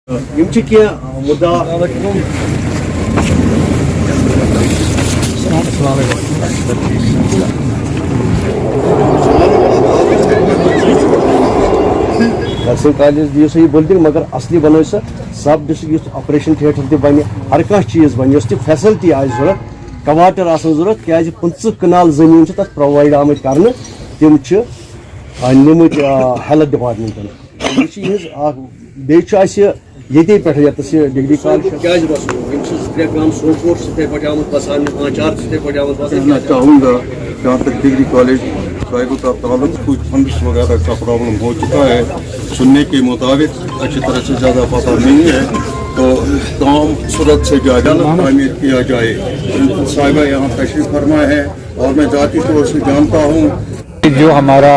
Nursing college दियो सही building मगर असली बनो सब डिस्ट्रिक्ट ऑपरेशन थिएटर तक बन हर कह चीज़ बन फैसिलिटी आज जरूरत कवाटर जरूरत क्या 50 कनाल जमीन तक प्रोवाइड आम कर तम निमत हेल्थ डिपार्टमेंटन ये पे डिग्री कॉलेज मैं चाहूँगा जहाँ तक डिग्री कॉलेज साहिबों का ताल्लुक कुछ फंड्स वगैरह का प्रॉब्लम हो चुका है सुनने के मुताबिक अच्छी तरह से ज़्यादा पता नहीं है तो काम सूरत से ज़्यादा तामीर किया जाए। साहिबा यहाँ तशरीफ़ फरमा है और मैं ज़ाती तौर से जानता हूँ जो हमारा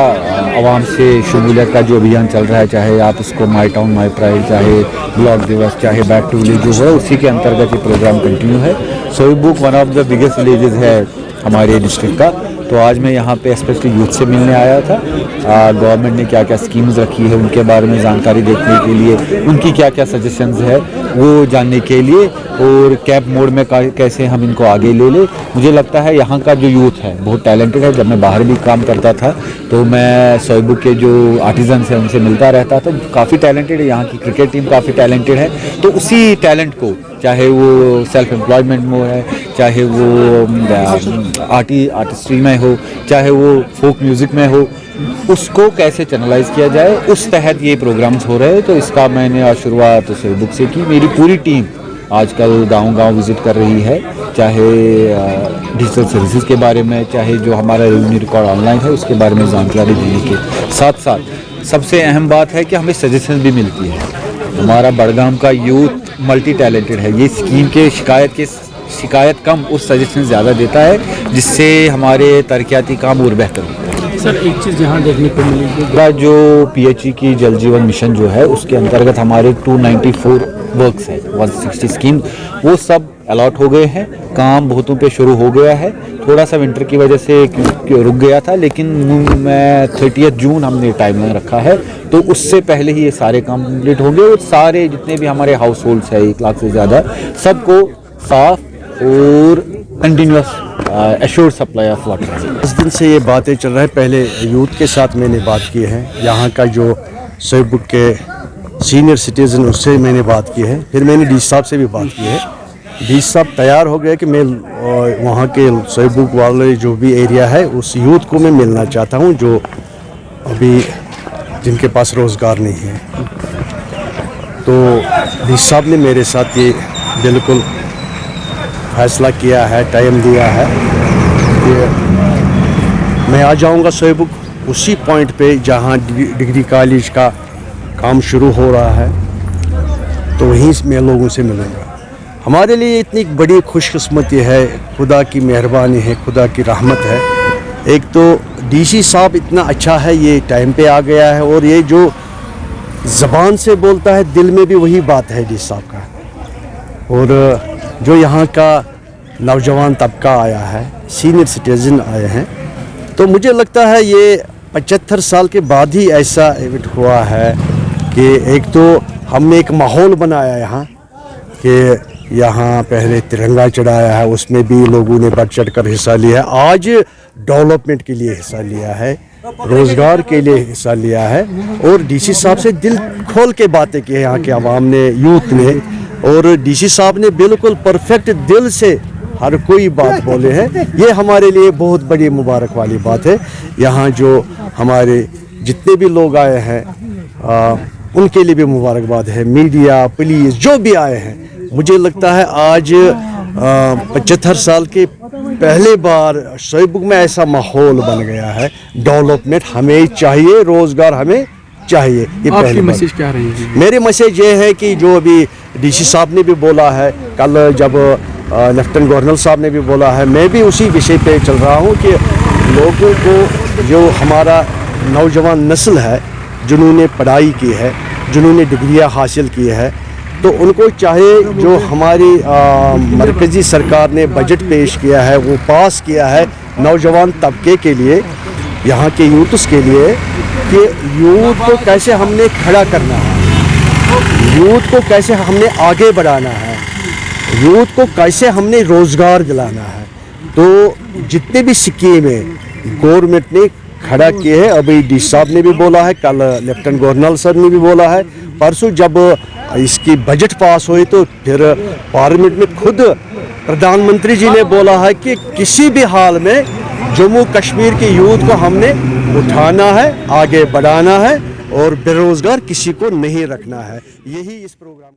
आवाम से शमूलियत का जो अभियान चल रहा है, चाहे आप इसको माई टाउन माई प्राइड, चाहे ब्लॉक दिवस, चाहे बैक टू विलेज, जो है उसी के अंतर्गत ये प्रोग्राम कंटिन्यू है। Soibugh one of the biggest villages है हमारे डिस्ट्रिक्ट का। तो आज मैं यहाँ पे स्पेशली यूथ से मिलने आया था। गवर्नमेंट ने क्या क्या स्कीम्स रखी है उनके बारे में जानकारी देखने के लिए, उनकी क्या क्या सजेशंस है वो जानने के लिए, और कैंप मोड में कैसे हम इनको आगे ले ले। मुझे लगता है यहाँ का जो यूथ है बहुत टैलेंटेड है। जब मैं बाहर भी काम करता था तो मैं सोईबुक के जो आर्टिजन्स हैं उनसे मिलता रहता था, काफ़ी टैलेंटेड है। यहाँ की क्रिकेट टीम काफ़ी टैलेंटेड है। तो उसी टैलेंट को, चाहे वो सेल्फ एम्प्लॉयमेंट में है, चाहे वो आर्टिस्ट्री में हो, चाहे वो फोक म्यूज़िक में हो, उसको कैसे चैनलाइज किया जाए, उस तहत ये प्रोग्राम्स हो रहे हैं। तो इसका मैंने आज शुरुआत सोईबुक से की। मेरी पूरी टीम आजकल गांव-गांव विज़िट कर रही है, चाहे डिजिटल सर्विसेज के बारे में, चाहे जो हमारा रेवेन्यू रिकॉर्ड ऑनलाइन है उसके बारे में जानकारी देने के साथ साथ सबसे अहम बात है कि हमें सजेशन भी मिलती है। हमारा बड़गाम का यूथ मल्टी टैलेंटेड है। ये स्कीम के शिकायत कम और सजेशन ज़्यादा देता है, जिससे हमारे तरक्याती काम और बेहतर होते हैं। सर एक चीज़ यहाँ देखने को मिली जो PHE की जल जीवन मिशन जो है उसके अंतर्गत हमारे 294 वर्क्स है, 160 स्कीम, वो सब अलॉट हो गए हैं। काम बहुतों पे शुरू हो गया है। थोड़ा सा विंटर की वजह से रुक गया था, लेकिन मैं 30 जून हमने टाइमलाइन रखा है, तो उससे पहले ही ये सारे काम कंप्लीट होंगे। और सारे जितने भी हमारे हाउस होल्ड्स है 1 लाख से ज़्यादा, सबको साफ और continuous assured supply of water. 10 दिन से ये बातें चल रहा है। पहले यूथ के साथ मैंने बात की है, यहाँ का जो सोईबुक के सीनियर सिटीज़न उससे मैंने बात की है, फिर मैंने डी साहब से भी बात की है। डी साहब तैयार हो गए कि मैं वहाँ के सोईबुक वाले जो भी एरिया है उस यूथ को मैं मिलना चाहता हूँ जो अभी जिनके पास रोज़गार नहीं है। तो डी साहब ने मेरे साथ ये बिल्कुल फैसला किया है, टाइम दिया है कि मैं आ जाऊंगा सोईबुक उसी पॉइंट पे जहां डिग्री कॉलेज का काम शुरू हो रहा है, तो वहीं मैं लोगों से मिलूंगा। हमारे लिए इतनी बड़ी खुशकिस्मती है, खुदा की मेहरबानी है, खुदा की रहमत है। एक तो DC साहब इतना अच्छा है, ये टाइम पे आ गया है, और ये जो ज़बान से बोलता है दिल में भी वही बात है DC साहब का। और जो यहाँ का नौजवान तबका आया है, सीनियर सिटीज़न आए हैं, तो मुझे लगता है ये 75 साल के बाद ही ऐसा इवेंट हुआ है कि एक तो हमने एक माहौल बनाया यहाँ कि यहाँ पहले तिरंगा चढ़ाया है, उसमें भी लोगों ने बढ़ चढ़ कर हिस्सा लिया है। आज डेवलपमेंट के लिए हिस्सा लिया है, रोज़गार के लिए हिस्सा लिया है, और DC साहब से दिल खोल के बातें की है यहाँ के आवाम ने, यूथ ने। और DC साहब ने बिल्कुल परफेक्ट दिल से हर कोई बात बोले हैं। ये हमारे लिए बहुत बड़ी मुबारक वाली बात है। यहाँ जो हमारे जितने भी लोग आए हैं उनके लिए भी मुबारकबाद है। मीडिया, पुलिस, जो भी आए हैं, मुझे लगता है आज 75 साल के पहले बार सोईबुक में ऐसा माहौल बन गया है। डेवलपमेंट हमें चाहिए, रोज़गार हमें चाहिए। ये आपकी मैसेज क्या रही है? मेरी मैसेज ये है कि जो अभी DC साहब ने भी बोला है, कल जब लेफ्टिनेंट गवर्नर साहब ने भी बोला है, मैं भी उसी विषय पे चल रहा हूँ कि लोगों को, जो हमारा नौजवान नस्ल है जिन्होंने पढ़ाई की है, जिन्होंने डिग्रियाँ हासिल की है, तो उनको चाहे जो हमारी मरकज़ी सरकार ने बजट पेश किया है, वो पास किया है नौजवान तबके के लिए, यहाँ के यूथ्स के लिए, कि यूथ को कैसे हमने खड़ा करना है। यूथ को कैसे हमने आगे बढ़ाना है, यूथ को कैसे हमने रोज़गार दिलाना है। तो जितने भी स्कीम है गवर्नमेंट ने खड़ा किए हैं। अभी डी साहब ने भी बोला है, कल लेफ्टिनेंट गवर्नर सर ने भी बोला है, परसों जब इसकी बजट पास हुई तो फिर पार्लियामेंट में खुद प्रधानमंत्री जी ने बोला है कि किसी भी हाल में जम्मू कश्मीर के यूथ को हमने उठाना है, आगे बढ़ाना है और बेरोज़गार किसी को नहीं रखना है। यही इस प्रोग्राम